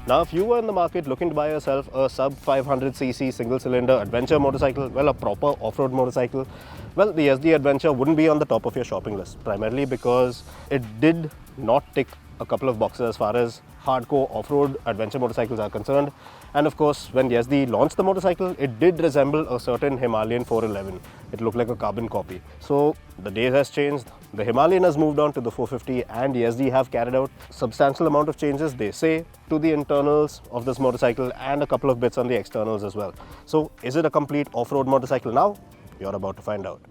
Now, if you were in the market looking to buy yourself a sub 500cc single cylinder adventure motorcycle, well, a proper off-road motorcycle, well, the Yezdi Adventure wouldn't be on the top of your shopping list, primarily because it did not tick a couple of boxes as far as hardcore off-road adventure motorcycles are concerned. And of course, when Yezdi launched the motorcycle, it did resemble a certain Himalayan 411. It looked like a carbon copy. So the days has changed. The Himalayan has moved on to the 450, and Yezdi have carried out substantial amount of changes, they say, to the internals of this motorcycle and a couple of bits on the externals as well. So is it a complete off-road motorcycle now? You're about to find out.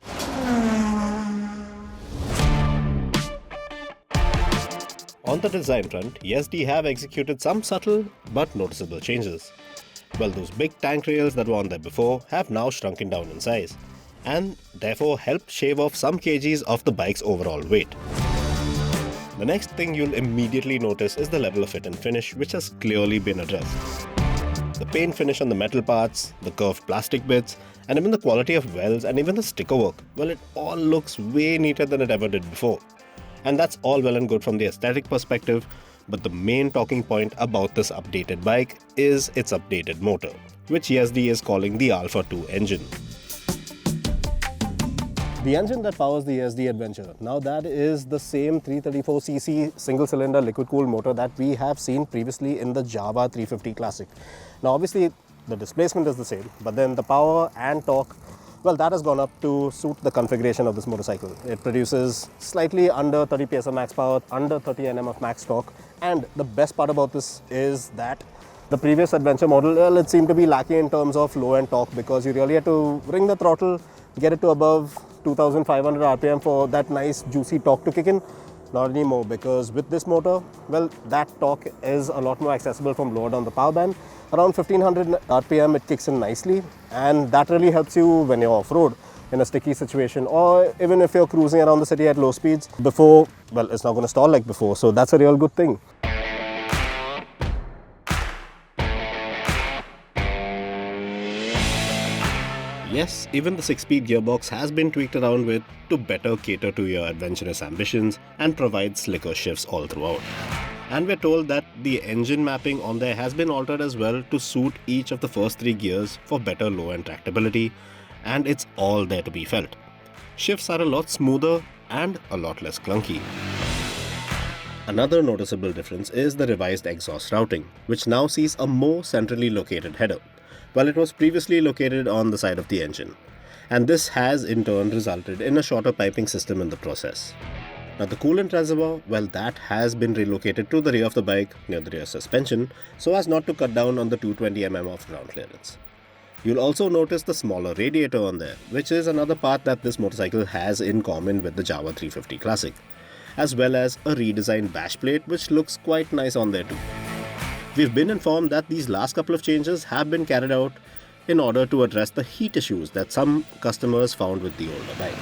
On the design front, Yezdi have executed some subtle but noticeable changes. Well, those big tank rails that were on there before have now shrunken down in size, and therefore help shave off some kgs of the bike's overall weight. The next thing you'll immediately notice is the level of fit and finish, which has clearly been addressed. The paint finish on the metal parts, the curved plastic bits, and even the quality of welds and even the sticker work, well, it all looks way neater than it ever did before. And that's all well and good from the aesthetic perspective, but the main talking point about this updated bike is its updated motor, which Yezdi is calling the Alpha 2 engine. The engine that powers the Yezdi Adventure, now that is the same 334cc single-cylinder liquid-cooled motor that we have seen previously in the Java 350 Classic. Now obviously the displacement is the same, but then the power and torque, well, that has gone up to suit the configuration of this motorcycle. It produces slightly under 30 PS of max power, under 30 Nm of max torque, and the best part about this is that the previous Adventure model, well, it seemed to be lacking in terms of low-end torque because you really had to ring the throttle, get it to above 2500 RPM for that nice juicy torque to kick in. Not anymore, because with this motor, well, that torque is a lot more accessible from lower down the power band. Around 1500 RPM it kicks in nicely, and that really helps you when you're off-road in a sticky situation, or even if you're cruising around the city at low speeds. Before, well, it's not going to stall like before, so that's a real good thing. Yes, even the 6-speed gearbox has been tweaked around with to better cater to your adventurous ambitions and provide slicker shifts all throughout. And we're told that the engine mapping on there has been altered as well to suit each of the first 3 gears for better low-end tractability, and it's all there to be felt. Shifts are a lot smoother and a lot less clunky. Another noticeable difference is the revised exhaust routing, which now sees a more centrally located header, while it was previously located on the side of the engine. And this has in turn resulted in a shorter piping system in the process. Now the coolant reservoir, well, that has been relocated to the rear of the bike near the rear suspension so as not to cut down on the 220 mm of ground clearance. You'll also notice the smaller radiator on there, which is another part that this motorcycle has in common with the Java 350 Classic, as well as a redesigned bash plate which looks quite nice on there too. We've been informed that these last couple of changes have been carried out in order to address the heat issues that some customers found with the older bike.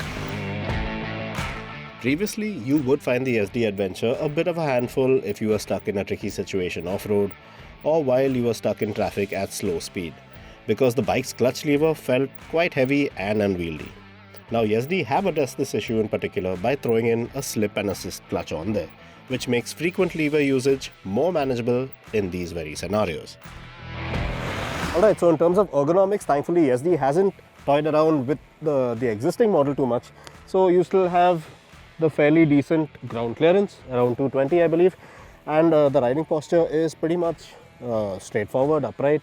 Previously, you would find the Yezdi Adventure a bit of a handful if you were stuck in a tricky situation off-road or while you were stuck in traffic at slow speed, because the bike's clutch lever felt quite heavy and unwieldy. Now Yezdi have addressed this issue in particular by throwing in a slip and assist clutch on there, which makes frequent lever usage more manageable in these very scenarios. Alright, so in terms of ergonomics, thankfully Yezdi hasn't toyed around with the existing model too much. So you still have the fairly decent ground clearance, around 220 I believe, and the riding posture is pretty much straightforward, upright,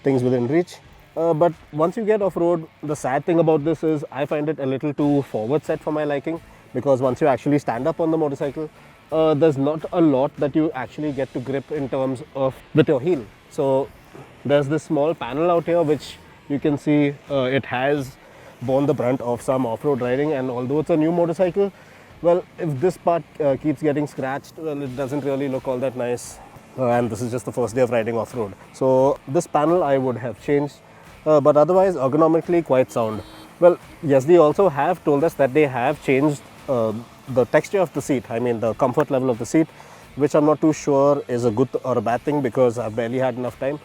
things within reach. But once you get off-road, the sad thing about this is I find it a little too forward set for my liking, because once you actually stand up on the motorcycle, there's not a lot that you actually get to grip in terms of with your heel. So there's this small panel out here which you can see it has borne the brunt of some off-road riding, and although it's a new motorcycle, well, if this part keeps getting scratched, well, it doesn't really look all that nice, and this is just the first day of riding off-road. So this panel I would have changed, but otherwise ergonomically quite sound. Well, Yezdi also have told us that they have changed the texture of the seat, I mean the comfort level of the seat, which I'm not too sure is a good or a bad thing because I've barely had enough time.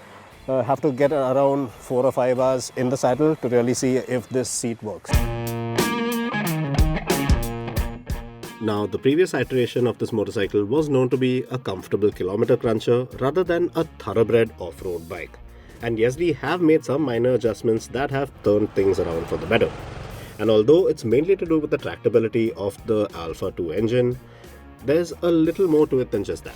Have to get around 4 or 5 hours in the saddle to really see if this seat works. Now, the previous iteration of this motorcycle was known to be a comfortable kilometer cruncher rather than a thoroughbred off-road bike. And Yezdi have made some minor adjustments that have turned things around for the better. And although it's mainly to do with the tractability of the Alpha 2 engine, there's a little more to it than just that.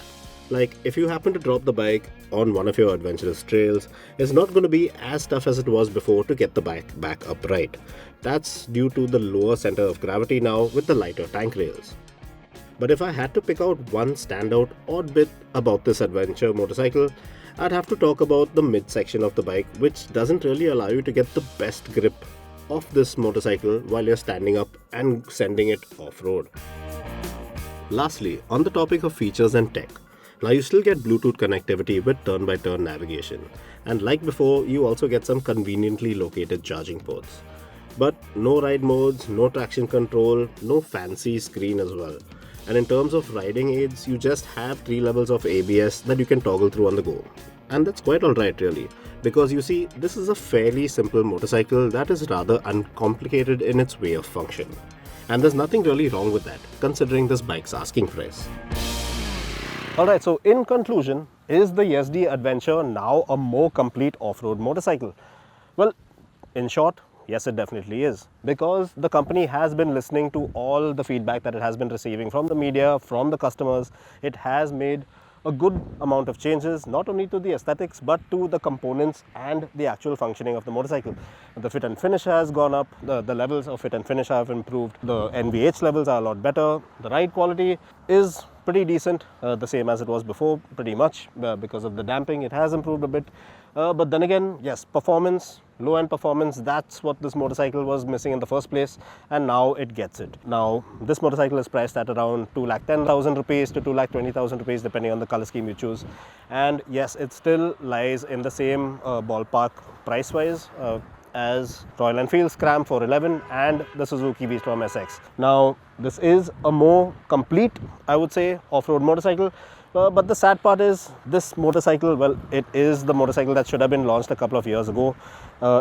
Like, if you happen to drop the bike on one of your adventurous trails, it's not going to be as tough as it was before to get the bike back upright. That's due to the lower center of gravity now with the lighter tank rails. But if I had to pick out one standout odd bit about this adventure motorcycle, I'd have to talk about the midsection of the bike, which doesn't really allow you to get the best grip of this motorcycle while you're standing up and sending it off-road. Lastly, on the topic of features and tech, now you still get Bluetooth connectivity with turn-by-turn navigation, and like before, you also get some conveniently located charging ports. But no ride modes, no traction control, no fancy screen as well. And in terms of riding aids, you just have 3 levels of ABS that you can toggle through on the go. And that's quite alright really, because you see, this is a fairly simple motorcycle that is rather uncomplicated in its way of function. And there's nothing really wrong with that, considering this bike's asking price. Alright, so in conclusion, is the Yezdi Adventure now a more complete off-road motorcycle? Well, in short, yes, it definitely is, because the company has been listening to all the feedback that it has been receiving from the media, from the customers. It has made a good amount of changes, not only to the aesthetics, but to the components and the actual functioning of the motorcycle. The fit and finish has gone up, the levels of fit and finish have improved, the NVH levels are a lot better, the ride quality is pretty decent, the same as it was before, pretty much, because of the damping, it has improved a bit. But then again, yes, performance, low-end performance, that's what this motorcycle was missing in the first place, and now it gets it. Now, this motorcycle is priced at around 2,10,000 rupees to 2,20,000 rupees, depending on the color scheme you choose. And yes, it still lies in the same ballpark price-wise as Royal Enfield's Scram 411 and the Suzuki V-Storm SX. Now, this is a more complete, I would say, off-road motorcycle. But the sad part is, this motorcycle, well, it is the motorcycle that should have been launched a couple of years ago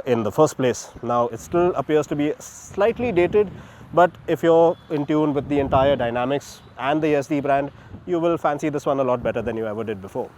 in the first place. Now, it still appears to be slightly dated, but if you're in tune with the entire dynamics and the Yezdi brand, you will fancy this one a lot better than you ever did before.